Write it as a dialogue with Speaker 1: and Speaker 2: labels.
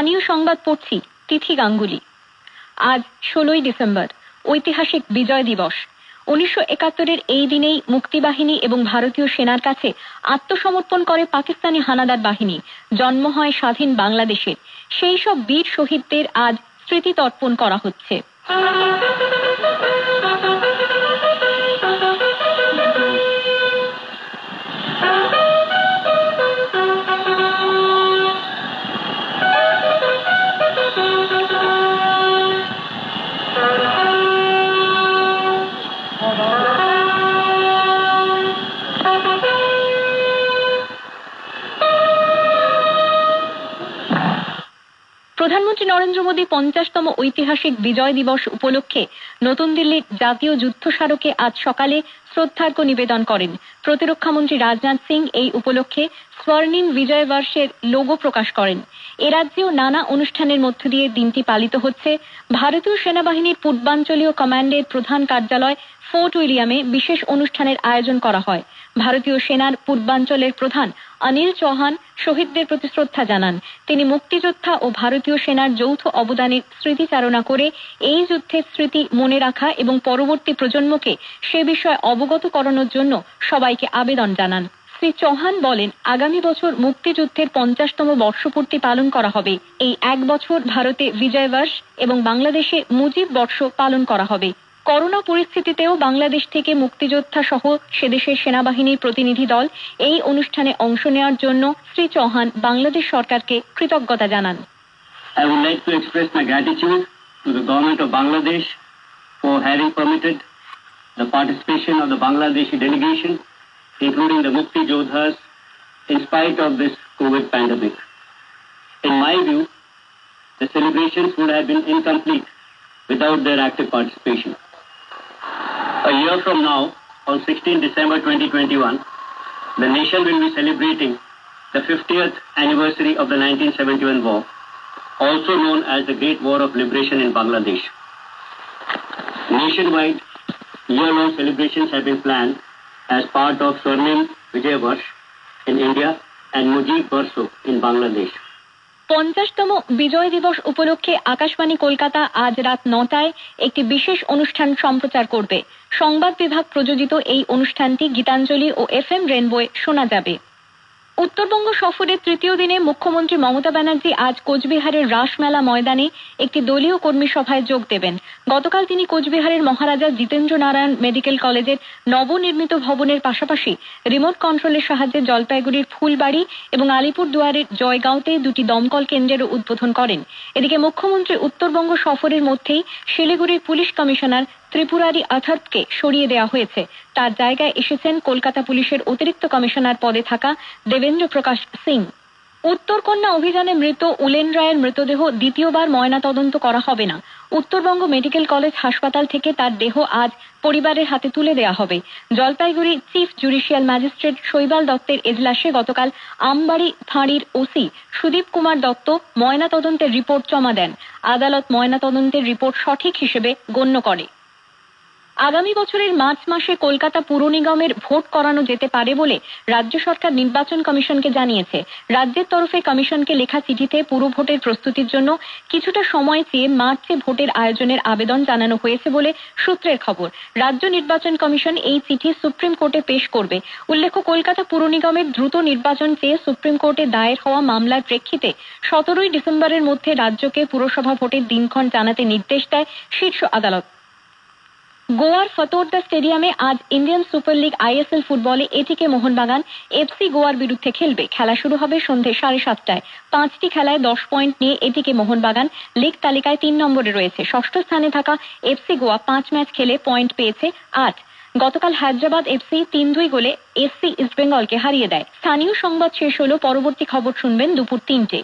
Speaker 1: স্থানীয় সংবাদ পড়ছি তিথি গাঙ্গুলি। আজ 16ই ডিসেম্বর, ঐতিহাসিক বিজয় দিবস। 1971-এর এই দিনেই মুক্তিবাহিনী এবং ভারতীয় সেনার কাছে আত্মসমর্পণ করে পাকিস্তানি হানাদার বাহিনী। জন্ম হয় স্বাধীন বাংলাদেশের। সেই সব বীর শহীদদের আজ স্মৃতি তর্পণ করা হচ্ছে। প্রধানমন্ত্রী নরেন্দ্র মোদী 50তম ঐতিহাসিক বিজয় দিবস উপলক্ষে নতুন দিল্লির জাতীয় যুদ্ধ স্মারকে আজ সকালে শ্রদ্ধার্ঘ্য নিবেদন করেন। প্রতিরক্ষামন্ত্রী রাজনাথ সিং এই উপলক্ষে স্বর্ণিম বিজয় বর্ষের লোগো প্রকাশ করেন। এ রাজ্যেও নানা অনুষ্ঠানের মধ্য দিয়ে দিনটি পালিত হচ্ছে। ভারতীয় সেনাবাহিনীর পূর্বাঞ্চলীয় কমান্ডের প্রধান কার্যালয় ফোর্ট উইলিয়ামে বিশেষ অনুষ্ঠানের আয়োজন করা হয়। ভারতীয় সেনার পূর্বাঞ্চলের প্রধান অনিল চৌহান শহীদদের প্রতি শ্রদ্ধা জানান। তিনি মুক্তিযোদ্ধা ও ভারতীয় সেনার যৌথ অবদানের স্মৃতিচারণা করে এই যুদ্ধের স্মৃতি মনে রাখা এবং পরবর্তী প্রজন্মকে সে বিষয়ে অবগত করানোর জন্য সবাইকে আবেদন জানান। শ্রী চৌহান বলেন, আগামী বছর মুক্তিযুদ্ধের 50তম বর্ষপূর্তি পালন করা হবে। এই এক বছর ভারতে বিজয় বর্ষ এবং বাংলাদেশে মুজিব বর্ষ পালন করা হবে। করোনা পরিস্থিতিতেও বাংলাদেশ থেকে মুক্তিযোদ্ধা সহ সেদেশের সেনাবাহিনীর প্রতিনিধি দল এই অনুষ্ঠানে অংশ নেওয়ার জন্য শ্রী চৌহান বাংলাদেশ সরকারকে কৃতজ্ঞতা জানান।
Speaker 2: I would like to express my gratitude to the government of Bangladesh for having permitted the participation of the Bangladeshi delegation, including the Mukti Jodhas, in spite of this COVID pandemic. In my view, the celebrations would have been incomplete without their active participation. A year from now, on 16 December 2021, the nation will be celebrating the 50th anniversary of the 1971 war, also known as the Great War of Liberation in Bangladesh. Nationwide, year-long celebrations have been planned as part of Swarnim Vijay Varsh in India and Mujib Barsho in Bangladesh.
Speaker 1: 50তম বিজয় দিবস উপলক্ষে আকাশবাণী কলকাতা আজ রাত 9টায় একটি বিশেষ অনুষ্ঠান সম্প্রচার করবে। সংবাদ বিভাগ প্রযোজিত এই অনুষ্ঠানটি গীতাঞ্জলি ও FM রেনবোয় শোনা যাবে। উত্তরবঙ্গ সফরের তৃতীয় দিনে মুখ্যমন্ত্রী মমতা ব্যানার্জি আজ কোচবিহারের রাসমেলা ময়দানে একটি দলীয় কর্মী সভায় যোগ দেবেন। গতকাল তিনি কোচবিহারের মহারাজা জিতেন্দ্র নারায়ণ মেডিকেল কলেজের নবনির্মিত ভবনের পাশাপাশি রিমোট কন্ট্রোলের সাহায্যে জলপাইগুড়ির ফুলবাড়ি এবং আলিপুরদুয়ারের জয়গাঁওতে দুটি দমকল কেন্দ্রেরও উদ্বোধন করেন। এদিকে মুখ্যমন্ত্রী উত্তরবঙ্গ সফরের মধ্যেই শিলিগুড়ির পুলিশ কমিশনার ত্রিপুরারি অথর্বকে সরিয়ে দেওয়া হয়েছে। তার জায়গায় এসেছেন কলকাতা পুলিশের অতিরিক্ত কমিশনার পদে থাকা দেবেন্দ্র প্রকাশ সিং। উত্তরকন্যা অভিযানে মৃত উলেন রায়ের মৃতদেহ দ্বিতীয়বার ময়নাতদন্ত করা হবে না। উত্তরবঙ্গ মেডিকেল কলেজ হাসপাতাল থেকে তার দেহ আজ পরিবারের হাতে তুলে দেওয়া হবে। জলপাইগুড়ি চিফ জুডিশিয়াল ম্যাজিস্ট্রেট শৈবাল দত্তের এজলাসে গতকাল আমবাড়ি ফাঁড়ির ওসি সুদীপ কুমার দত্ত ময়নাতদন্তের রিপোর্ট জমা দেন। আদালত ময়নাতদন্তের রিপোর্ট সঠিক হিসেবে গণ্য করে। আগামী বছরের মার্চ মাসে কলকাতা পুর নিগমের ভোট করানো যেতে পারে বলে রাজ্য সরকার নির্বাচন কমিশনকে জানিয়েছে। রাজ্যের তরফে কমিশনকে লেখা চিঠিতে পুর ভোটের প্রস্তুতির জন্য কিছুটা সময় চেয়ে মার্চে ভোটের আয়োজনের আবেদন জানানো হয়েছে বলে সূত্রের খবর। রাজ্য নির্বাচন কমিশন এই চিঠি সুপ্রিম কোর্টে পেশ করবে। উল্লেখ্য, কলকাতা পুর নিগমের দ্রুত নির্বাচন চেয়ে সুপ্রিম কোর্টে দায়ের হওয়া মামলার প্রেক্ষিতে 17ই ডিসেম্বরের মধ্যে রাজ্যকে পুরসভা ভোটের দিনক্ষণ জানাতে নির্দেশ দেয় শীর্ষ আদালত। গোয়ার ফতোরদা স্টেডিয়ামে আজ ইন্ডিয়ান সুপার লিগ ISL ফুটবলে এটিকে মোহনবাগান FC গোয়ার বিরুদ্ধে খেলবে। খেলা শুরু হবে সন্ধে 7:30টায়। 5টি খেলায় 10 পয়েন্ট নিয়ে এটিকে মোহনবাগান লিগ তালিকায় 3 নম্বরে রয়েছে। ষষ্ঠ স্থানে থাকা FC গোয়া 5 ম্যাচ খেলে পয়েন্ট পেয়েছে 8। গতকাল হায়দ্রাবাদ FC 3-2 গোলে SC ইস্টবেঙ্গলকে হারিয়ে দেয়। স্থানীয় সংবাদ শেষ হলো। পরবর্তী খবর শুনবেন দুপুর 3টে।